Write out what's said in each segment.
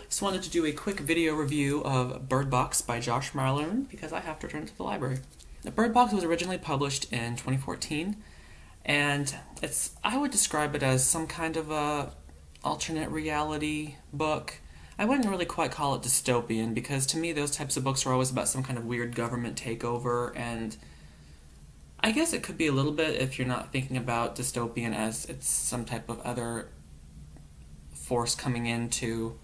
Just wanted to do a quick video review of Bird Box by Josh Mallerman because I have to return it to the library. The Bird Box was originally published in 2014, and I would describe it as some kind of a alternate reality book. I wouldn't really quite call it dystopian because to me those types of books are always about some kind of weird government takeover, and I guess it could be a little bit if you're not thinking about dystopian as it's some type of other force coming in to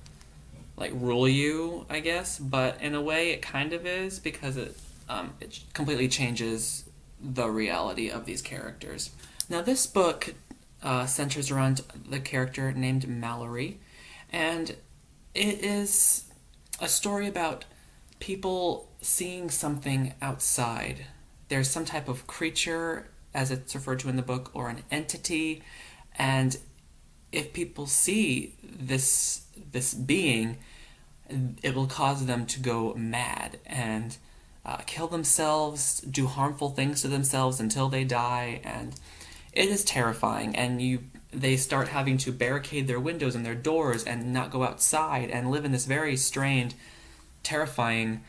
rule you, I guess, but in a way it kind of is because it completely changes the reality of these characters. Now this book centers around the character named Mallory, and it is a story about people seeing something outside. There's some type of creature, as it's referred to in the book, or an entity, and if people see this being, it will cause them to go mad and kill themselves, do harmful things to themselves until they die, and it is terrifying. And they start having to barricade their windows and their doors and not go outside and live in this very strained, terrifying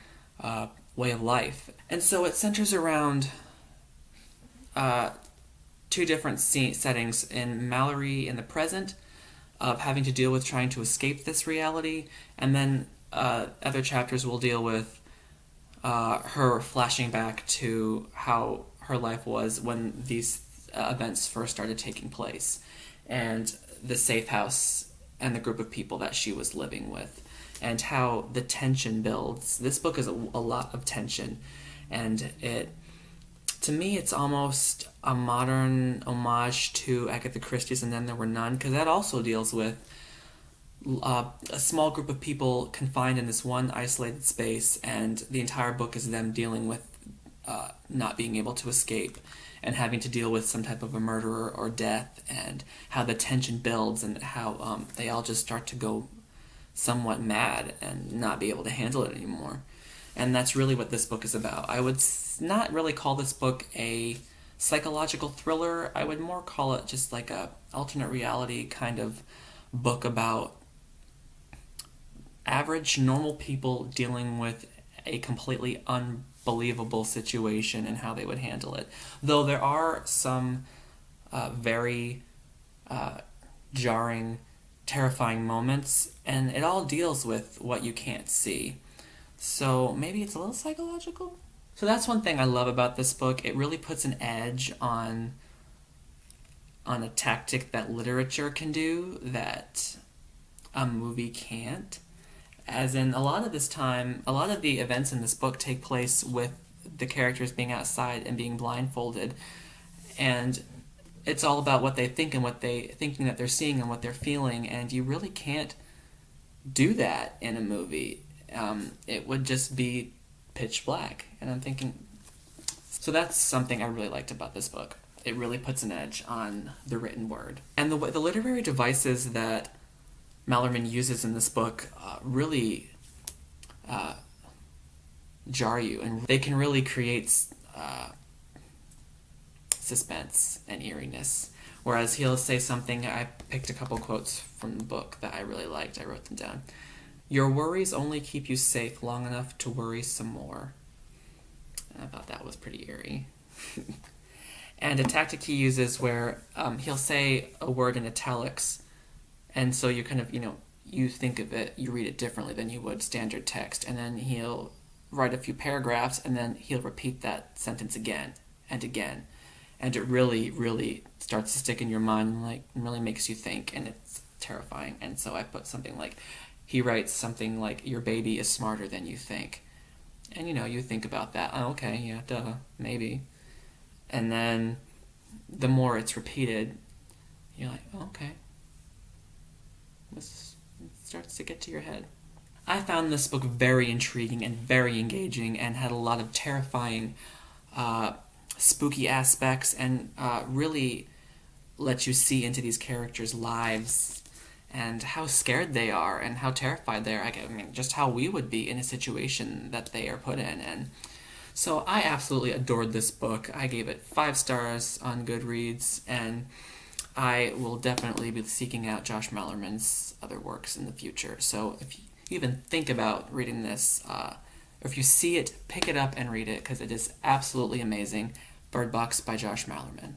way of life. And so it centers around two different settings: in Mallory in the present, of having to deal with trying to escape this reality, and then other chapters will deal with her flashing back to how her life was when these events first started taking place, and the safe house and the group of people that she was living with, and how the tension builds. This book is a lot of tension, and to me, it's almost a modern homage to Agatha Christie's And Then There Were None, because that also deals with a small group of people confined in this one isolated space, and the entire book is them dealing with not being able to escape and having to deal with some type of a murderer or death, and how the tension builds and how they all just start to go somewhat mad and not be able to handle it anymore. And that's really what this book is about. I would not really call this book a psychological thriller. I would more call it just like a alternate reality kind of book about average, normal people dealing with a completely unbelievable situation and how they would handle it. Though there are some very jarring, terrifying moments, and it all deals with what you can't see. So maybe it's a little psychological? So that's one thing I love about this book. It really puts an edge on a tactic that literature can do that a movie can't. As in, a lot of the events in this book take place with the characters being outside and being blindfolded, and it's all about what they think and what thinking that they're seeing and what they're feeling, and you really can't do that in a movie. It would just be pitch black, and I'm thinking, so that's something I really liked about this book. It really puts an edge on the written word, and the literary devices that Mallerman uses in this book really jar you, and they can really create suspense and eeriness. Whereas he'll say something, I picked a couple quotes from the book that I really liked. I wrote them down. "Your worries only keep you safe long enough to worry some more." And I thought that was pretty eerie. And a tactic he uses where he'll say a word in italics, and so you kind of, you think of it, you read it differently than you would standard text, and then he'll write a few paragraphs, and then he'll repeat that sentence again and again, and it really, really starts to stick in your mind, and really makes you think, and it's terrifying. And so I put something like, he writes something like, "Your baby is smarter than you think." And you think about that. Oh, okay, yeah, duh, maybe. And then the more it's repeated, you're like, oh, okay. This starts to get to your head. I found this book very intriguing and very engaging, and had a lot of terrifying, spooky aspects, and really let you see into these characters' lives and how scared they are and how terrified they are. I mean, just how we would be in a situation that they are put in. And so I absolutely adored this book. I gave it 5 stars on Goodreads, and I will definitely be seeking out Josh Mallerman's other works in the future. So you even think about reading this, or if you see it, pick it up and read it because it is absolutely amazing. Bird Box by Josh Mallerman.